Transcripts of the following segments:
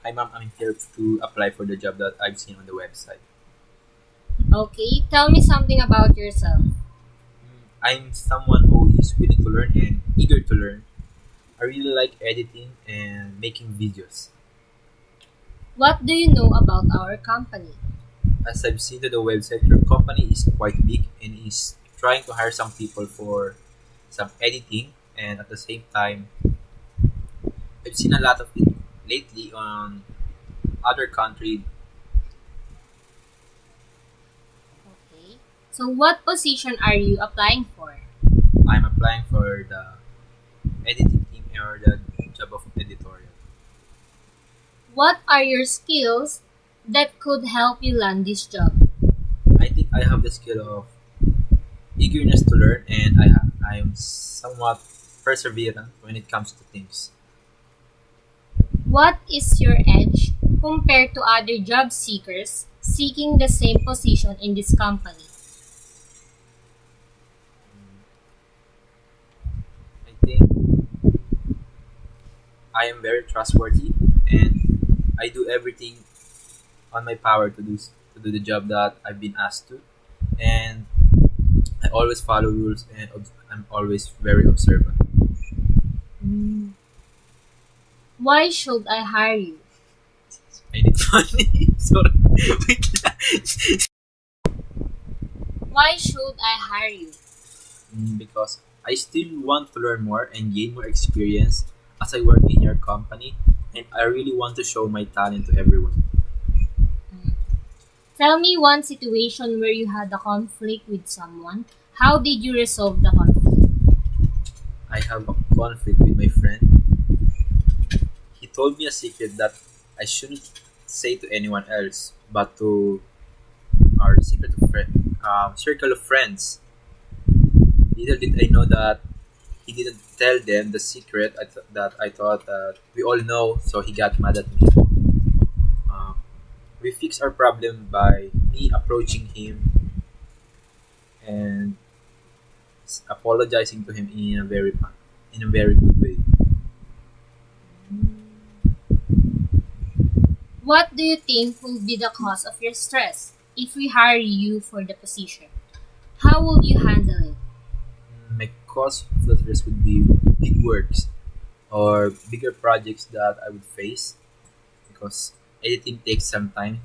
Hi ma'am, I'm here to apply for the job that I've seen on the website. Okay, tell me something about yourself. I'm someone who is willing to learn and eager to learn. I really like editing and making videos. What do you know about our company? As I've seen to the website, your company is quite big and is trying to hire some people for some editing, and at the same time, I've seen a lot of it lately on other country. Okay. So what position are you applying for? I'm applying for the editing team or the job of editorial. What are your skills that could help you land this job? I think I have the skill of eagerness to learn, and I am somewhat perseverant when it comes to things. What is your edge compared to other job seekers seeking the same position in this company? I think I am very trustworthy, and I do everything on my power to do the job that I've been asked to, and I always follow rules, and I'm always very observant. Mm. Why should I hire you? I need money. Sorry. Wait lang. Why should I hire you? Because I still want to learn more and gain more experience as I work in your company, and I really want to show my talent to everyone. Mm. Tell me one situation where you had a conflict with someone. How did you resolve the conflict? I have a conflict with my friend. He told me a secret that I shouldn't say to anyone else, but to our circle of friends. Little did I know that he didn't tell them the secret that I thought that we all know, so he got mad at me. Uh, we fixed our problem by me approaching him and apologizing to him in a very good way. What do you think will be the cause of your stress if we hire you for the position? How will you handle it? My cause of the stress would be big works or bigger projects that I would face because editing takes some time.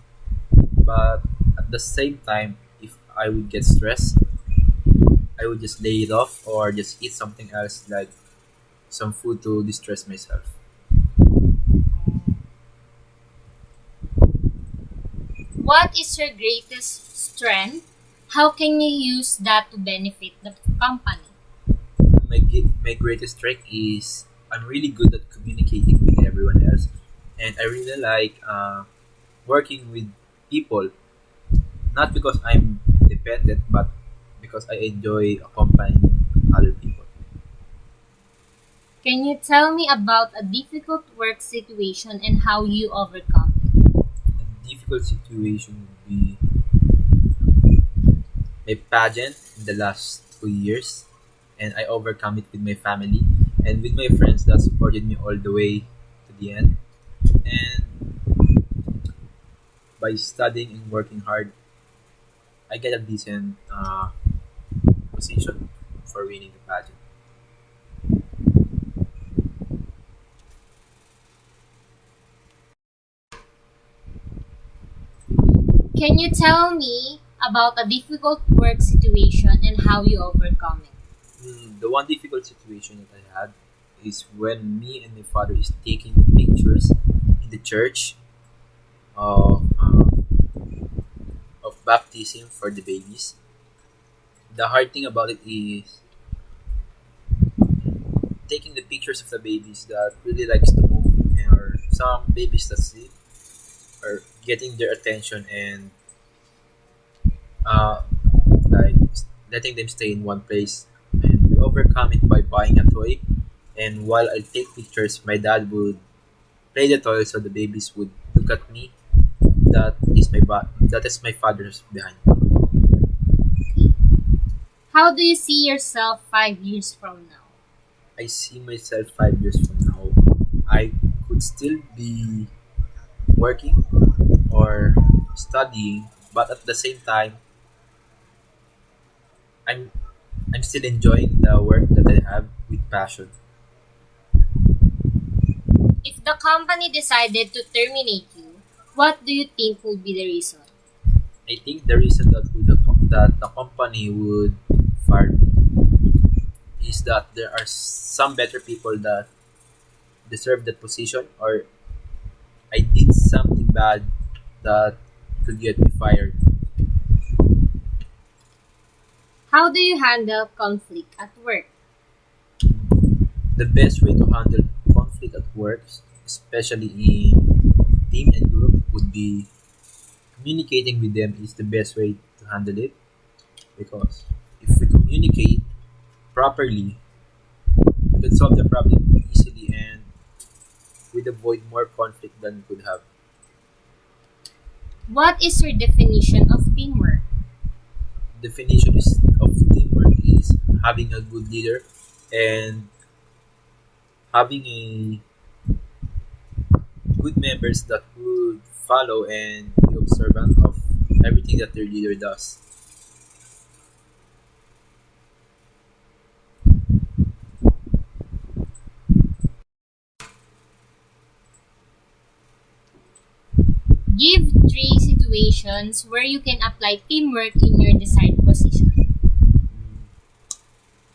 But at the same time, if I would get stressed, I would just lay it off or just eat something else like some food to distress myself. What is your greatest strength? How can you use that to benefit the company? My greatest strength is I'm really good at communicating with everyone else, and I really like working with people. Not because I'm dependent, but because I enjoy accompanying other people. Can you tell me about a difficult work situation and how you overcome it? A difficult situation would be my pageant in the last 2 years, and I overcome it with my family and with my friends that supported me all the way to the end. And by studying and working hard, I get a decent position for winning the pageant. Can you tell me about a difficult work situation and how you overcome it? The one difficult situation that I had is when me and my father is taking pictures in the church of baptism for the babies. The hard thing about it is taking the pictures of the babies that really likes to move, or some babies that sleep, or getting their attention and uh, like letting them stay in one place. And we overcome it by buying a toy. And while I take pictures, my dad would play the toy so the babies would look at me. That is my father's behind me. How do you see yourself 5 years from now? I see myself 5 years from now. I could still be working or studying, but at the same time, I'm I'm still enjoying the work that I have with passion. If the company decided to terminate you, what do you think would be the reason? I think the reason that the company would fire me is that there are some better people that deserve that position, or I did something bad that could get me fired. How do you handle conflict at work? The best way to handle conflict at work, especially in team and group, would be communicating with them is the best way to handle it, because if we communicate properly, we can solve the problem easily and we'd avoid more conflict than we could have. What is your definition of teamwork? Definition of teamwork is having a good leader and having a good members that would follow and be observant of everything that their leader does. Give three situations where you can apply teamwork in your desired position.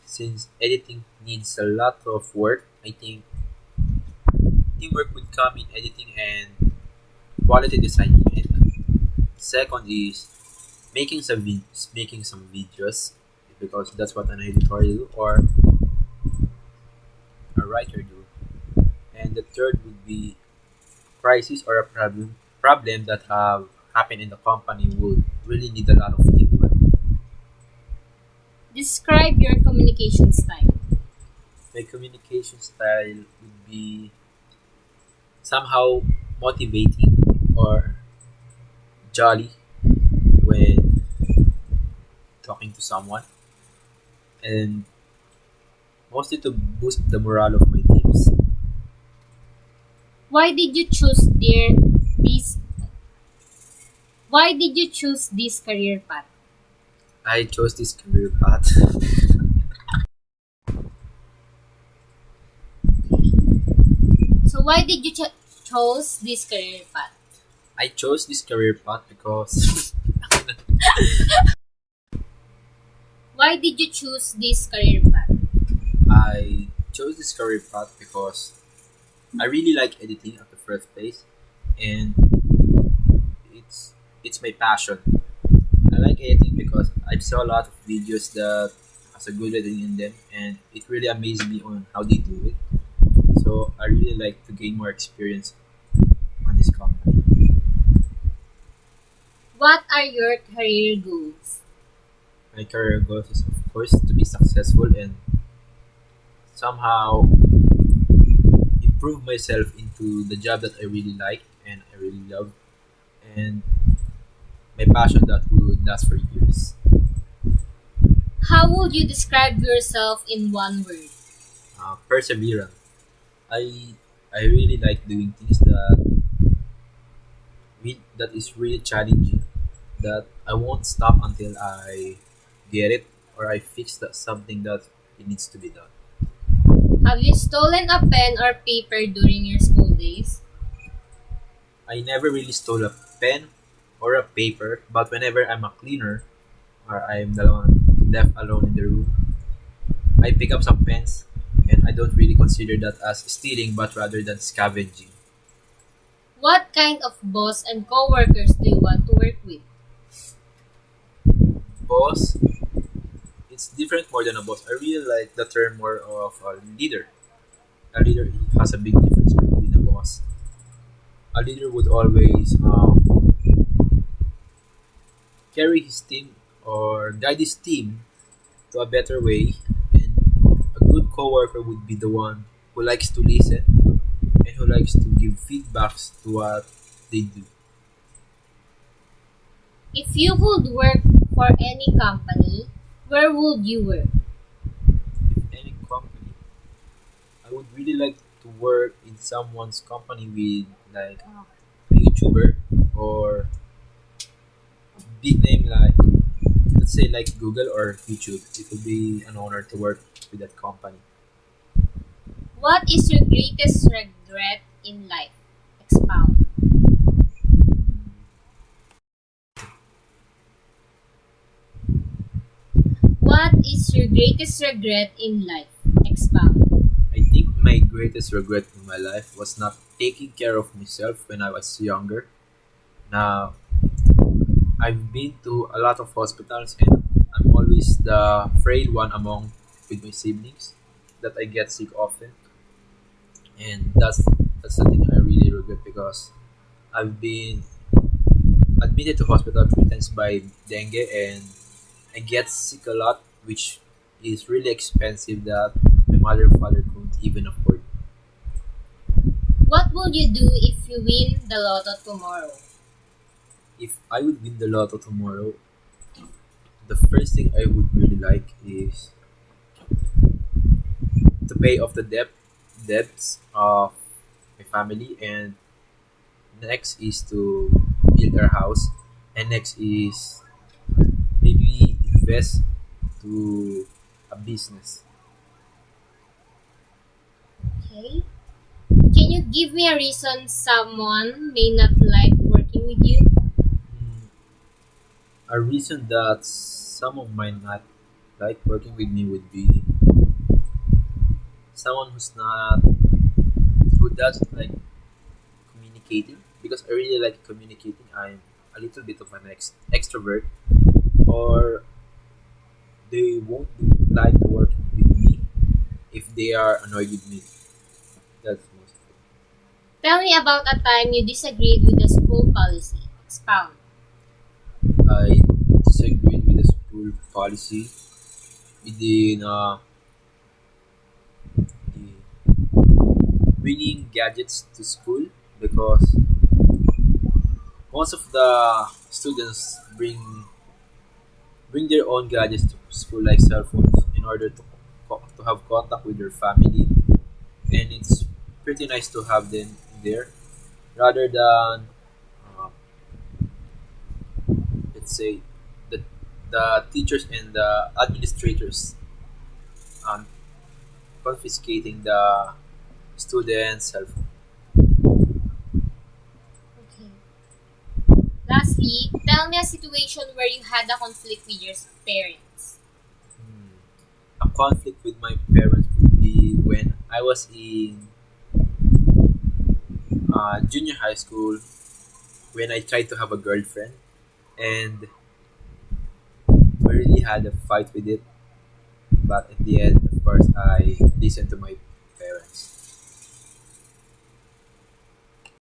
Since editing needs a lot of work, I think teamwork would come in editing and quality design. And second is making some videos, because that's what an editor do or a writer do. And the third would be crisis or a problem that have happened in the company would really need a lot of teamwork. Describe your communication style. My communication style would be somehow motivating or jolly when talking to someone, and mostly to boost the morale of my teams. Why did you choose this Why did you choose this career path? I chose this career path. So why did you chose this career path? I chose this career path because Why did you choose this career path? I chose this career path because I really like editing at the first place, and it's my passion. I like editing because I saw a lot of videos that has a good editing in them, and it really amazed me on how they do it. So I really like to gain more experience on this company. What are your career goals? My career goals is, of course, to be successful and somehow improve myself into the job that I really like and I really love, and my passion that would last for years. How would you describe yourself in one word? Perseverance. I I really like doing things that is really challenging. That I won't stop until I get it or I fix something that it needs to be done. Have you stolen a pen or paper during your school days? I never really stole a pen or a paper, but whenever I'm a cleaner or I'm the one left alone in the room, I pick up some pens, and I don't really consider that as stealing but rather than scavenging. What kind of boss and coworkers do you want to work with? Boss, it's different more than a boss. I really like the term more of a leader. A leader has a big difference between a boss. A leader would always carry his team or guide his team to a better way, and a good coworker would be the one who likes to listen and who likes to give feedbacks to what they do. If you could work for any company, where would you work? If any company, I would really like to work in someone's company with like a YouTuber or big name like, let's say, like Google or YouTube. It would be an honor to work with that company. What is your greatest regret in life? Expound. What is your greatest regret in life? Expound. I think my greatest regret in my life was not taking care of myself when I was younger. Now, I've been to a lot of hospitals and I'm always the frail one among with my siblings that I get sick often. And that's something I really regret because I've been admitted to hospital 3 times by dengue and I get sick a lot, which is really expensive that my mother and father couldn't even afford. What will you do if you win the lotto tomorrow? If I would win the lotto tomorrow, the first thing I would really like is to pay off the debts of my family, and next is to build our house, and next is maybe invest to a business. Okay. Can you give me a reason someone may not like working with you? Mm, a reason that someone might not like working with me would be someone who doesn't like communicating, because I really like communicating. I'm a little bit of an extrovert, or they won't like to work with me if they are annoyed with me. That's most of it. Tell me about a time you disagreed with the school policy. Expound. I disagreed with the school policy within the bringing gadgets to school, because most of the students bring their own gadgets to school, like cell phones, in order to have contact with their family, and it's pretty nice to have them there rather than uh, let's say the teachers and the administrators um, confiscating the students' cell phone. Okay. Lastly, tell me a situation where you had a conflict with your parents. Hmm. A conflict with my parents would be when I was in junior high school, when I tried to have a girlfriend, and we really had a fight with it. But at the end, of course, I listened to my